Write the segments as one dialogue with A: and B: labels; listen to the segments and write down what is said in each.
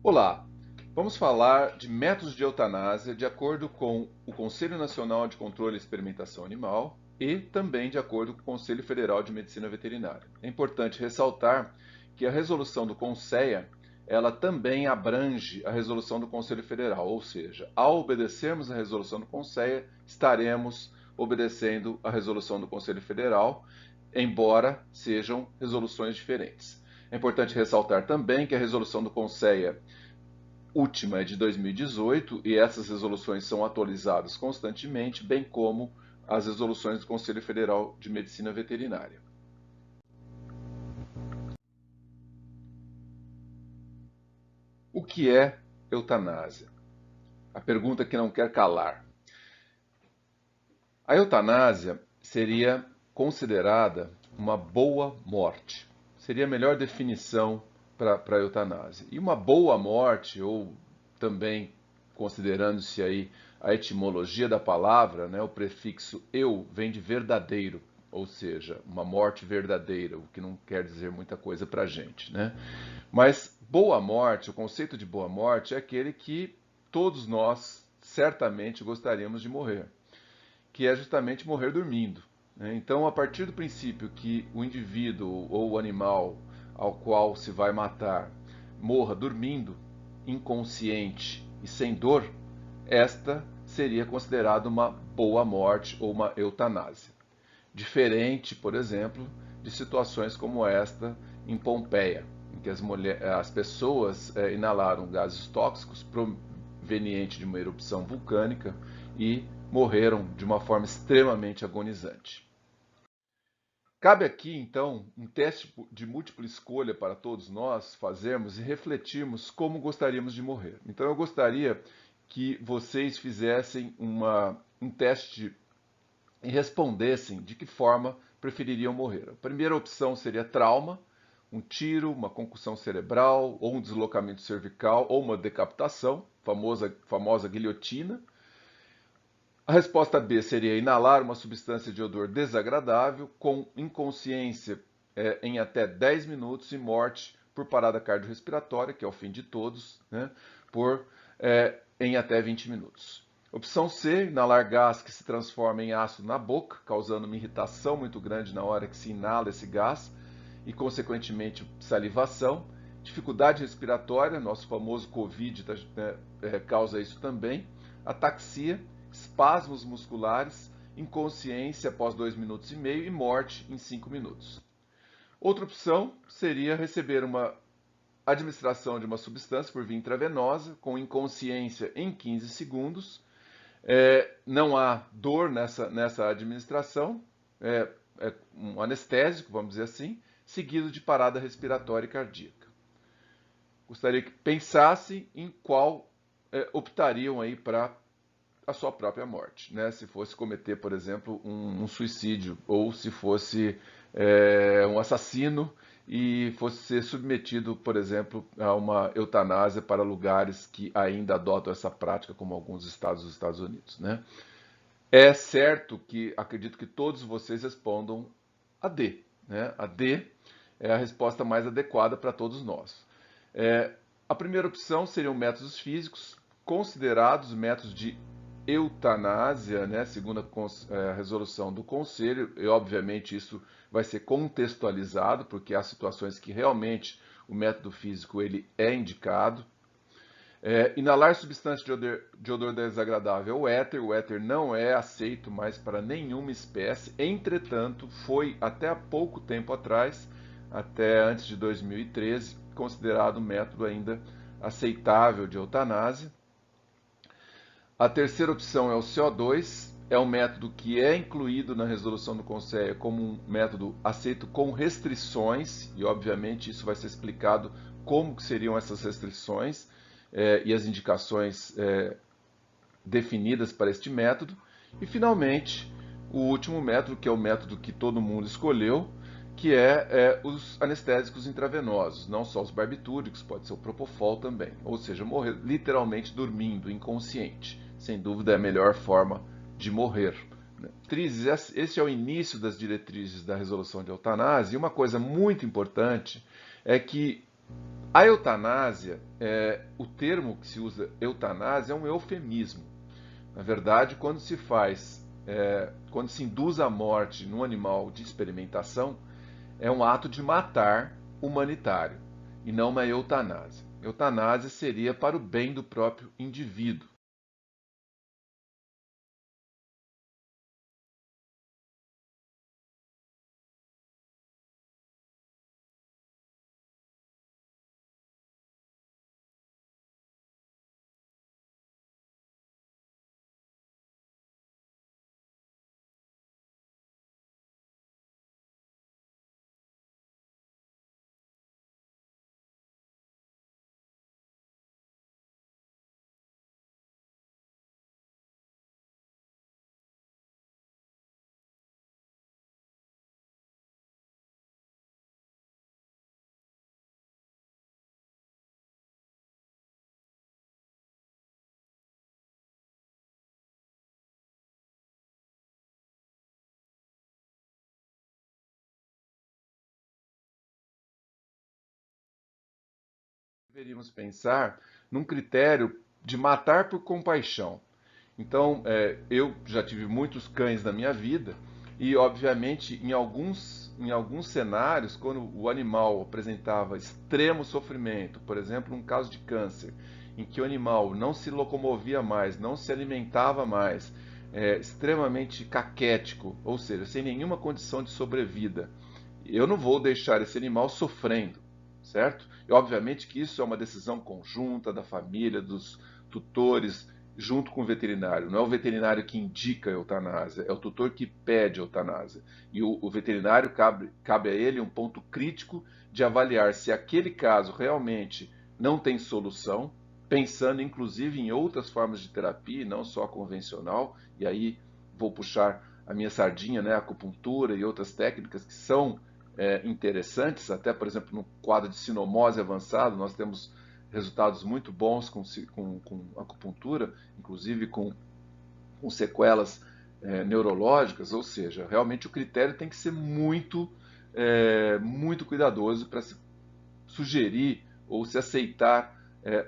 A: Olá, vamos falar de métodos de eutanásia de acordo com o Conselho Nacional de Controle e Experimentação Animal e também de acordo com o Conselho Federal de Medicina Veterinária. É importante ressaltar que a resolução do CONSEA, ela também abrange a resolução do Conselho Federal, ou seja, ao obedecermos a resolução do CONSEA, estaremos obedecendo a resolução do Conselho Federal, embora sejam resoluções diferentes. É importante ressaltar também que a resolução do CONSEA última é de 2018 e essas resoluções são atualizadas constantemente, bem como as resoluções do Conselho Federal de Medicina Veterinária. O que é eutanásia? A pergunta que não quer calar. A eutanásia seria considerada uma boa morte. Seria a melhor definição para a eutanásia. E uma boa morte, ou também considerando-se aí a etimologia da palavra, né, o prefixo eu vem de verdadeiro, ou seja, uma morte verdadeira, o que não quer dizer muita coisa para a gente, né? Mas boa morte, o conceito de boa morte é aquele que todos nós certamente gostaríamos de morrer, que é justamente morrer dormindo, né? Então, a partir do princípio que o indivíduo ou o animal ao qual se vai matar morra dormindo, inconsciente e sem dor, esta seria considerada uma boa morte ou uma eutanásia. Diferente, por exemplo, de situações como esta em Pompeia, em que as pessoas inalaram gases tóxicos provenientes de uma erupção vulcânica e morreram de uma forma extremamente agonizante. Cabe aqui, então, um teste de múltipla escolha para todos nós fazermos e refletirmos como gostaríamos de morrer. Então, eu gostaria que vocês fizessem um teste e respondessem de que forma prefeririam morrer. A primeira opção seria trauma, um tiro, uma concussão cerebral, ou um deslocamento cervical, ou uma decapitação, famosa guilhotina. A resposta B seria inalar uma substância de odor desagradável, com inconsciência em até 10 minutos e morte por parada cardiorrespiratória, que é o fim de todos, né, em até 20 minutos. Opção C, inalar gás que se transforma em ácido na boca, causando uma irritação muito grande na hora que se inala esse gás e, consequentemente, salivação. Dificuldade respiratória, nosso famoso Covid causa isso também. Ataxia, espasmos musculares, inconsciência após 2 minutos e meio e morte em 5 minutos. Outra opção seria receber uma administração de uma substância por via intravenosa, com inconsciência em 15 segundos. Não há dor nessa administração, é um anestésico, vamos dizer assim, seguido de parada respiratória e cardíaca. Gostaria que pensassem em qual optariam aí para a sua própria morte, né? Se fosse cometer, por exemplo, um suicídio, ou se fosse um assassino e fosse ser submetido, por exemplo, a uma eutanásia para lugares que ainda adotam essa prática, como alguns estados dos Estados Unidos, né? É certo que acredito que todos vocês respondam a D, né? A D é a resposta mais adequada para todos nós. A primeira opção seriam métodos físicos, considerados métodos de eutanásia, né, segundo a resolução do Conselho, e obviamente isso vai ser contextualizado, porque há situações que realmente o método físico ele é indicado. Inalar substância de odor desagradável, o éter não é aceito mais para nenhuma espécie, entretanto, foi até há pouco tempo atrás, até antes de 2013, considerado um método ainda aceitável de eutanásia. A terceira opção é o CO2, é um método que é incluído na resolução do Conselho como um método aceito com restrições, e obviamente isso vai ser explicado como que seriam essas restrições e as indicações definidas para este método. E finalmente, o último método, que é o método que todo mundo escolheu, que é os anestésicos intravenosos, não só os barbitúricos, pode ser o propofol também, ou seja, morrer literalmente dormindo, inconsciente. Sem dúvida é a melhor forma de morrer. Esse é o início das diretrizes da resolução de eutanásia, e uma coisa muito importante é que A eutanásia, o termo que se usa eutanásia é um eufemismo. Na verdade, quando se induz a morte num animal de experimentação, é um ato de matar humanitário e não uma eutanásia. Eutanásia seria para o bem do próprio indivíduo. Deveríamos pensar num critério de matar por compaixão. Então, eu já tive muitos cães na minha vida e, obviamente, em alguns cenários, quando o animal apresentava extremo sofrimento, por exemplo, um caso de câncer, em que o animal não se locomovia mais, não se alimentava mais, extremamente caquético, ou seja, sem nenhuma condição de sobrevida, eu não vou deixar esse animal sofrendo, certo? E obviamente que isso é uma decisão conjunta da família, dos tutores, junto com o veterinário. Não é o veterinário que indica a eutanásia, é o tutor que pede a eutanásia. E o veterinário cabe a ele um ponto crítico de avaliar se aquele caso realmente não tem solução, pensando inclusive em outras formas de terapia, não só a convencional, e aí vou puxar a minha sardinha, né, a acupuntura e outras técnicas que são interessantes, até por exemplo no quadro de sinomose avançado, nós temos resultados muito bons com acupuntura, inclusive com sequelas neurológicas, ou seja, realmente o critério tem que ser muito cuidadoso para se sugerir ou se aceitar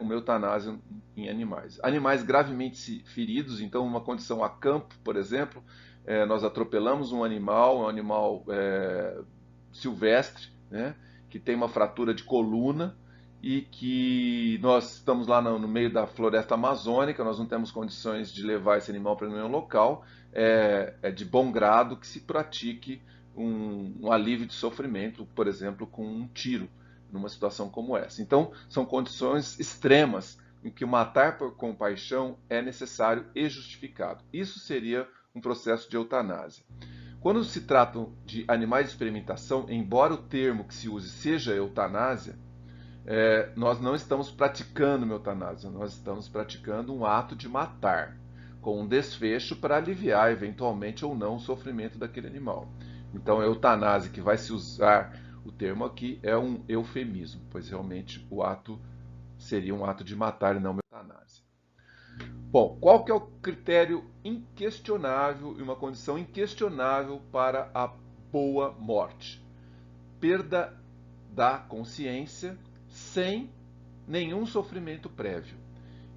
A: uma eutanásia em animais. Animais gravemente feridos, então uma condição a campo, por exemplo, nós atropelamos um animal silvestre, né, que tem uma fratura de coluna e que nós estamos lá no meio da floresta amazônica, nós não temos condições de levar esse animal para nenhum local, é de bom grado que se pratique um alívio de sofrimento, por exemplo, com um tiro, numa situação como essa. Então, são condições extremas em que o matar por compaixão é necessário e justificado. Isso seria um processo de eutanásia. Quando se tratam de animais de experimentação, embora o termo que se use seja eutanásia, nós não estamos praticando uma eutanásia, nós estamos praticando um ato de matar, com um desfecho para aliviar eventualmente ou não o sofrimento daquele animal. Então, a eutanásia que vai se usar o termo aqui é um eufemismo, pois realmente o ato seria um ato de matar e não uma eutanásia. Bom, qual que é o critério inquestionável e uma condição inquestionável para a boa morte? Perda da consciência sem nenhum sofrimento prévio.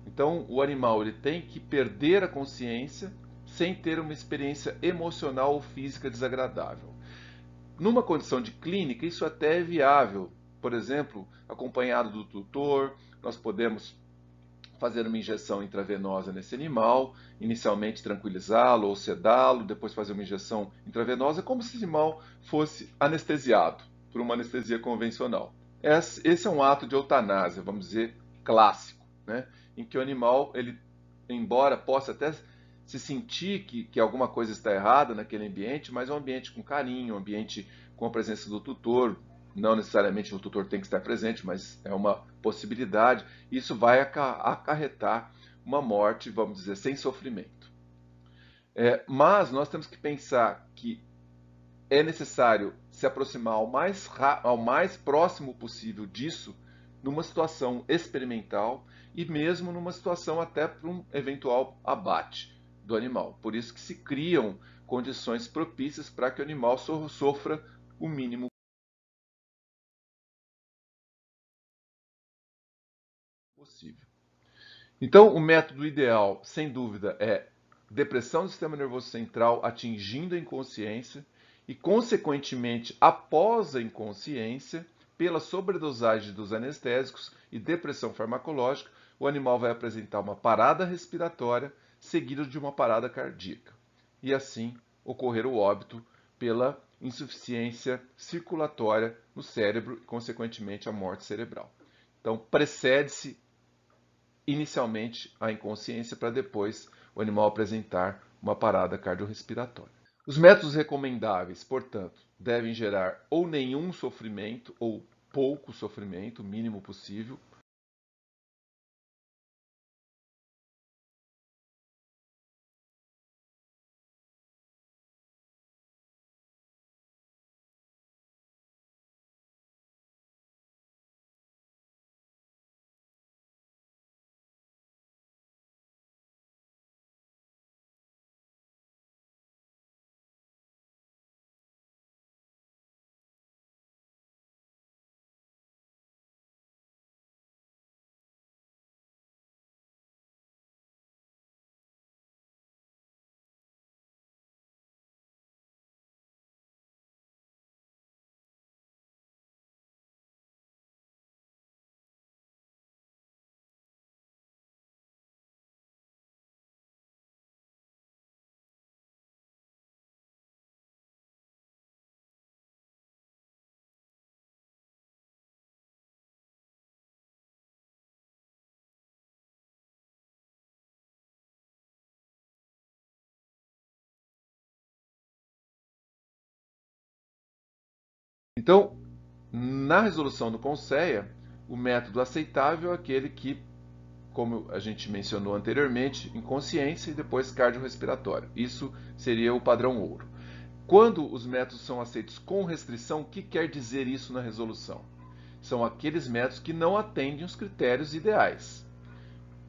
A: Então, o animal ele tem que perder a consciência sem ter uma experiência emocional ou física desagradável. Numa condição de clínica, isso até é viável. Por exemplo, acompanhado do tutor, nós podemos fazer uma injeção intravenosa nesse animal, inicialmente tranquilizá-lo ou sedá-lo, depois fazer uma injeção intravenosa, como se esse animal fosse anestesiado por uma anestesia convencional. Esse é um ato de eutanásia, vamos dizer, clássico, né? Em que o animal, ele, embora possa até se sentir que alguma coisa está errada naquele ambiente, mas é um ambiente com carinho, um ambiente com a presença do tutor, não necessariamente o tutor tem que estar presente, mas é uma possibilidade. Isso vai acarretar uma morte, vamos dizer, sem sofrimento. Mas nós temos que pensar que é necessário se aproximar ao mais próximo possível disso numa situação experimental e mesmo numa situação até para um eventual abate do animal. Por isso que se criam condições propícias para que o animal sofra o mínimo Então, o método ideal, sem dúvida, é depressão do sistema nervoso central atingindo a inconsciência e, consequentemente, após a inconsciência, pela sobredosagem dos anestésicos e depressão farmacológica, o animal vai apresentar uma parada respiratória seguida de uma parada cardíaca. E assim ocorrer o óbito pela insuficiência circulatória no cérebro e, consequentemente, a morte cerebral. Então, precede-se inicialmente a inconsciência para depois o animal apresentar uma parada cardiorrespiratória. Os métodos recomendáveis, portanto, devem gerar ou nenhum sofrimento ou pouco sofrimento, o mínimo possível. Então, na resolução do CONSEA, o método aceitável é aquele que, como a gente mencionou anteriormente, inconsciência e depois cardiorrespiratório. Isso seria o padrão ouro. Quando os métodos são aceitos com restrição, o que quer dizer isso na resolução? São aqueles métodos que não atendem os critérios ideais.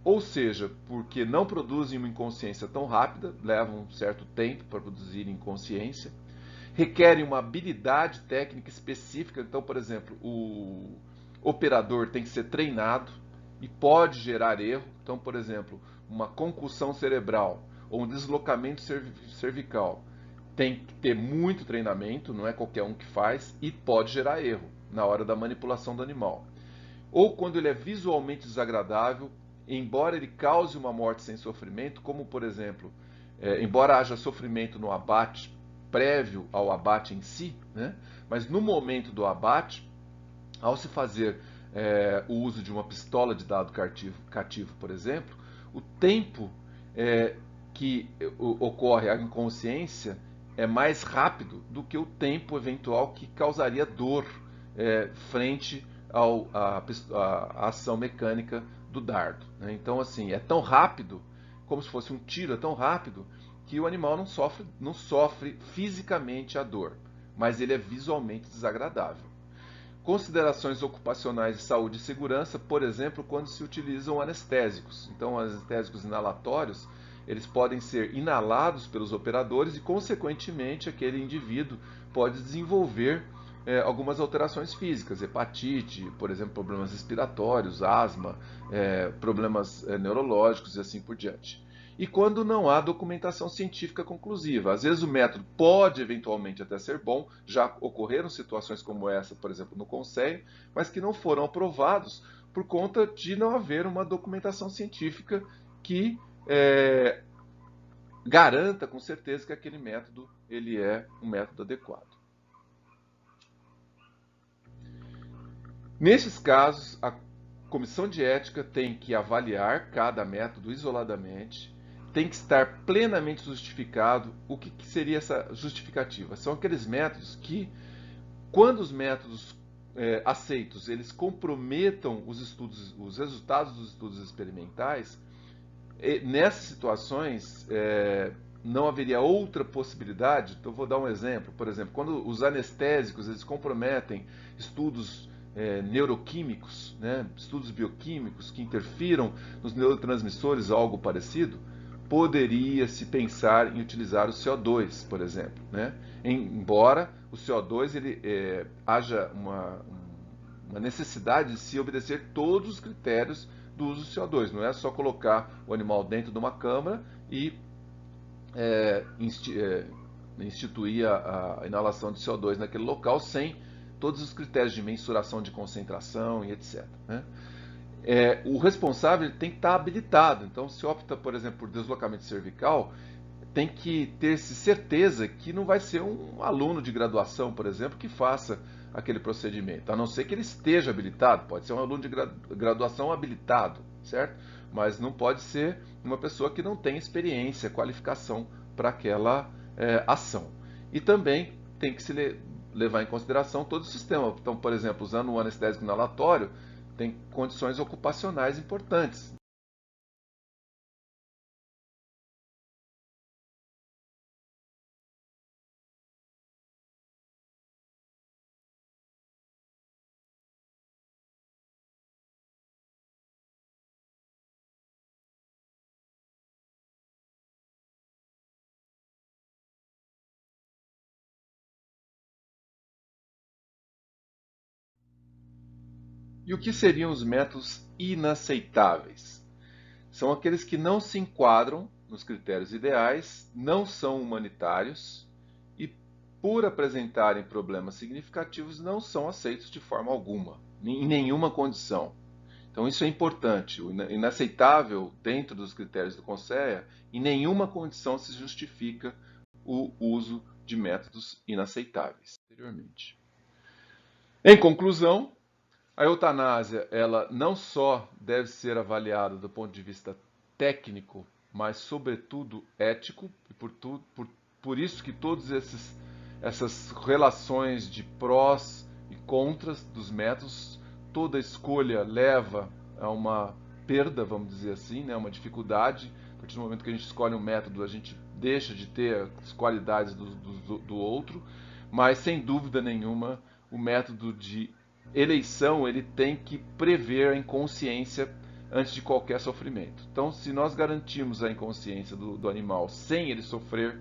A: Ou seja, porque não produzem uma inconsciência tão rápida, levam um certo tempo para produzir inconsciência, requerem uma habilidade técnica específica. Então, por exemplo, o operador tem que ser treinado e pode gerar erro. Então, por exemplo, uma concussão cerebral ou um deslocamento cervical tem que ter muito treinamento, não é qualquer um que faz, e pode gerar erro na hora da manipulação do animal. Ou quando ele é visualmente desagradável, embora ele cause uma morte sem sofrimento, como por exemplo, embora haja sofrimento no abate prévio ao abate em si, né? Mas no momento do abate, ao se fazer o uso de uma pistola de dado cativo, por exemplo, o tempo que ocorre a inconsciência é mais rápido do que o tempo eventual que causaria dor frente à ação mecânica do dardo. Né? Então, assim, é tão rápido, como se fosse um tiro, é tão rápido que o animal não sofre fisicamente a dor, mas ele é visualmente desagradável. Considerações ocupacionais de saúde e segurança, por exemplo, quando se utilizam anestésicos. Então, anestésicos inalatórios, eles podem ser inalados pelos operadores e, consequentemente, aquele indivíduo pode desenvolver algumas alterações físicas, hepatite, por exemplo, problemas respiratórios, asma, problemas neurológicos e assim por diante. E quando não há documentação científica conclusiva. Às vezes o método pode eventualmente até ser bom, já ocorreram situações como essa, por exemplo, no Conselho, mas que não foram aprovados por conta de não haver uma documentação científica que garanta com certeza que aquele método ele é um método adequado. Nesses casos, a comissão de ética tem que avaliar cada método isoladamente, tem que estar plenamente justificado. O que seria essa justificativa? São aqueles métodos que, quando os métodos aceitos, eles comprometam os resultados dos estudos experimentais, nessas situações não haveria outra possibilidade. Então, vou dar um exemplo. Por exemplo, quando os anestésicos eles comprometem estudos neuroquímicos, né, estudos bioquímicos que interfiram nos neurotransmissores ou algo parecido, poderia-se pensar em utilizar o CO2, por exemplo. Né? Embora o CO2 ele, haja uma necessidade de se obedecer todos os critérios do uso do CO2. Não é só colocar o animal dentro de uma câmara e instituir a inalação de CO2 naquele local sem todos os critérios de mensuração de concentração e etc. Né? O responsável tem que estar habilitado. Então, se opta, por exemplo, por deslocamento cervical, tem que ter-se certeza que não vai ser um aluno de graduação, por exemplo, que faça aquele procedimento, a não ser que ele esteja habilitado. Pode ser um aluno de graduação habilitado, certo? Mas não pode ser uma pessoa que não tem experiência, qualificação para aquela ação. E também tem que se levar em consideração todo o sistema. Então, por exemplo, usando um anestésico inalatório, tem condições ocupacionais importantes. E o que seriam os métodos inaceitáveis? São aqueles que não se enquadram nos critérios ideais, não são humanitários e, por apresentarem problemas significativos, não são aceitos de forma alguma, em nenhuma condição. Então, isso é importante. O inaceitável, dentro dos critérios do CONSEA, em nenhuma condição se justifica o uso de métodos inaceitáveis. Anteriormente. Em conclusão, a eutanásia, ela não só deve ser avaliada do ponto de vista técnico, mas sobretudo ético, e por isso que todas essas relações de prós e contras dos métodos, toda escolha leva a uma perda, vamos dizer assim, né, uma dificuldade. A partir do momento que a gente escolhe um método, a gente deixa de ter as qualidades do outro, mas sem dúvida nenhuma, o método de eleição ele tem que prever a inconsciência antes de qualquer sofrimento. Então, se nós garantimos a inconsciência do animal sem ele sofrer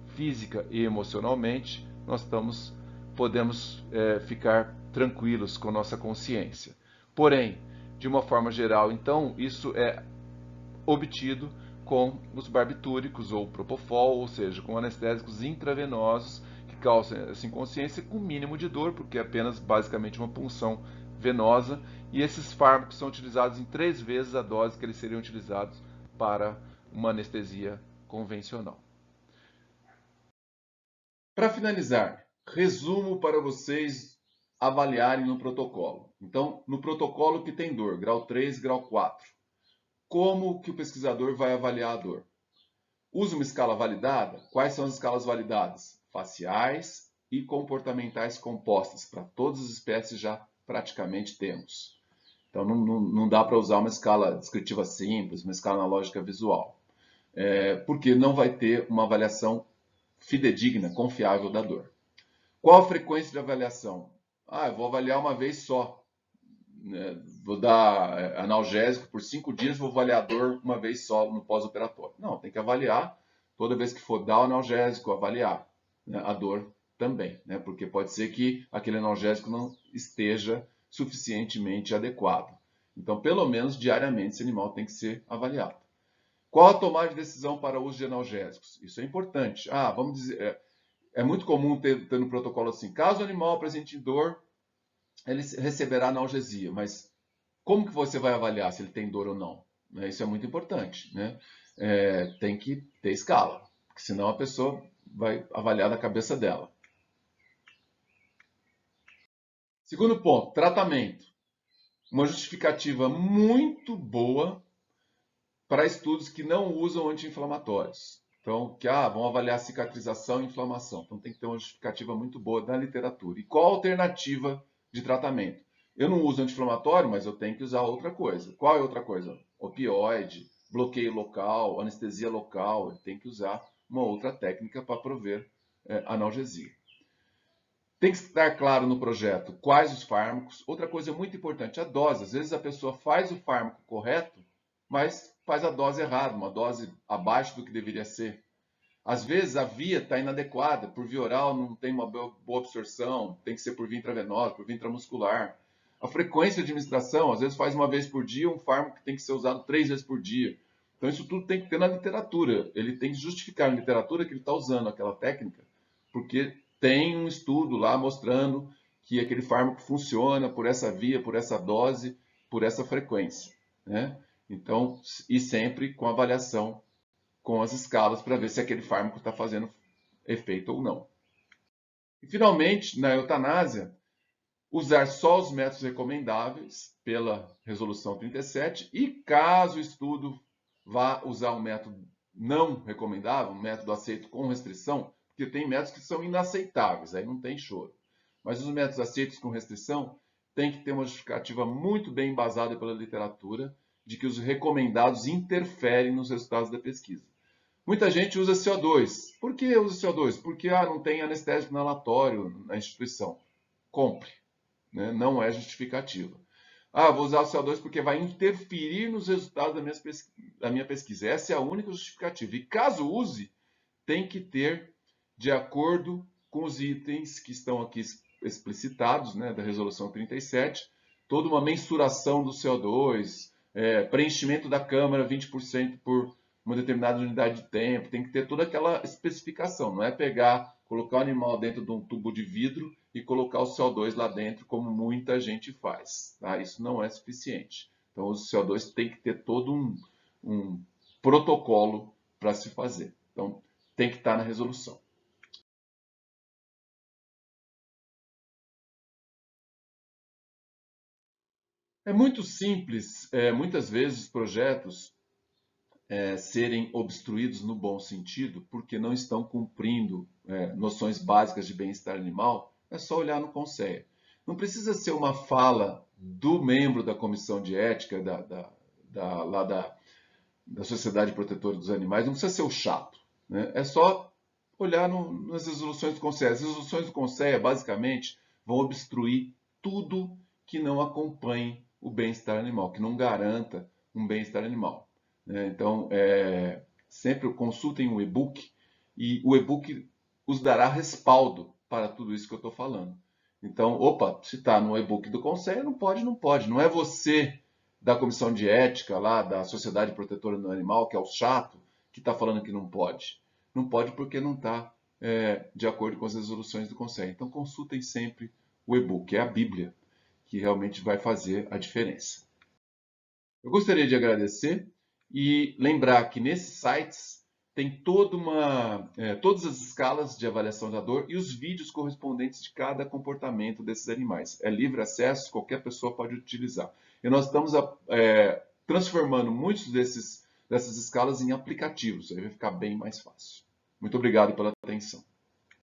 A: física e emocionalmente, nós podemos ficar tranquilos com nossa consciência. Porém, de uma forma geral, então, isso é obtido com os barbitúricos ou propofol, ou seja, com anestésicos intravenosos que causam essa inconsciência com mínimo de dor, porque é apenas basicamente uma punção venosa, e esses fármacos são utilizados em 3 vezes a dose que eles seriam utilizados para uma anestesia convencional. Para finalizar, resumo para vocês avaliarem no protocolo. Então, no protocolo que tem dor, grau 3, grau 4, como que o pesquisador vai avaliar a dor? Usa uma escala validada? Quais são as escalas validadas? Faciais e comportamentais compostas. Para todas as espécies já praticamente temos. Então não dá para usar uma escala descritiva simples, uma escala analógica visual. Porque não vai ter uma avaliação fidedigna, confiável da dor. Qual a frequência de avaliação? Eu vou avaliar uma vez só. Vou dar analgésico por 5 dias, vou avaliar a dor uma vez só no pós-operatório. Não, tem que avaliar toda vez que for dar o analgésico, avaliar, né, a dor também, né, porque pode ser que aquele analgésico não esteja suficientemente adequado. Então, pelo menos diariamente, esse animal tem que ser avaliado. Qual a tomada de decisão para o uso de analgésicos? Isso é importante. Vamos dizer, é muito comum ter no protocolo assim, caso o animal apresente dor, ele receberá analgesia, mas como que você vai avaliar se ele tem dor ou não? Isso é muito importante, né? Tem que ter escala, porque senão a pessoa vai avaliar da cabeça dela. Segundo ponto, tratamento. Uma justificativa muito boa para estudos que não usam anti-inflamatórios. Então, vão avaliar cicatrização e inflamação. Então, tem que ter uma justificativa muito boa na literatura. E qual a alternativa de tratamento? Eu não uso anti-inflamatório, mas eu tenho que usar outra coisa. Qual é outra coisa? Opioide, bloqueio local, anestesia local. Eu tenho que usar uma outra técnica para prover analgesia. Tem que estar claro no projeto quais os fármacos. Outra coisa muito importante, a dose. Às vezes a pessoa faz o fármaco correto, mas faz a dose errada, uma dose abaixo do que deveria ser. Às vezes a via está inadequada, por via oral não tem uma boa absorção, tem que ser por via intravenosa, por via intramuscular. A frequência de administração, às vezes faz uma vez por dia, um fármaco que tem que ser usado 3 vezes por dia. Então isso tudo tem que ter na literatura. Ele tem que justificar na literatura que ele está usando aquela técnica, porque tem um estudo lá mostrando que aquele fármaco funciona por essa via, por essa dose, por essa frequência, né? Então, e sempre com avaliação com as escalas para ver se aquele fármaco está fazendo efeito ou não. E, finalmente, na eutanásia, usar só os métodos recomendáveis pela resolução 37 e, caso o estudo vá usar um método não recomendável, um método aceito com restrição, porque tem métodos que são inaceitáveis, aí não tem choro. Mas os métodos aceitos com restrição têm que ter uma justificativa muito bem embasada pela literatura de que os recomendados interferem nos resultados da pesquisa. Muita gente usa CO2. Por que usa CO2? Porque não tem anestésico inalatório na instituição. Compre, né? Não é justificativa. Vou usar o CO2 porque vai interferir nos resultados da minha pesquisa. Essa é a única justificativa. E caso use, tem que ter, de acordo com os itens que estão aqui explicitados, né, da resolução 37, toda uma mensuração do CO2, preenchimento da câmara 20% por uma determinada unidade de tempo, tem que ter toda aquela especificação. Não é pegar, colocar o animal dentro de um tubo de vidro e colocar o CO2 lá dentro, como muita gente faz. Tá? Isso não é suficiente. Então, o CO2 tem que ter todo um protocolo para se fazer. Então, tem que estar na resolução. É muito simples, muitas vezes, projetos serem obstruídos no bom sentido porque não estão cumprindo noções básicas de bem-estar animal. É só olhar no Conselho. Não precisa ser uma fala do membro da comissão de ética lá da Sociedade Protetora dos Animais, não precisa ser o chato, né? É só olhar nas resoluções do Conselho. As resoluções do Conselho, basicamente, vão obstruir tudo que não acompanhe o bem-estar animal, que não garanta um bem-estar animal, né? Então, sempre consultem o e-book e o e-book os dará respaldo para tudo isso que eu estou falando. Então, se está no e-book do Conselho, não pode, não pode. Não é você da comissão de ética lá, da Sociedade Protetora do Animal, que é o chato, que está falando que não pode. Não pode porque não está de acordo com as resoluções do Conselho. Então consultem sempre o e-book, é a Bíblia que realmente vai fazer a diferença. Eu gostaria de agradecer e lembrar que nesses sites tem todas as escalas de avaliação da dor e os vídeos correspondentes de cada comportamento desses animais. É livre acesso, qualquer pessoa pode utilizar. E nós estamos transformando muitos dessas escalas em aplicativos, aí vai ficar bem mais fácil. Muito obrigado pela atenção.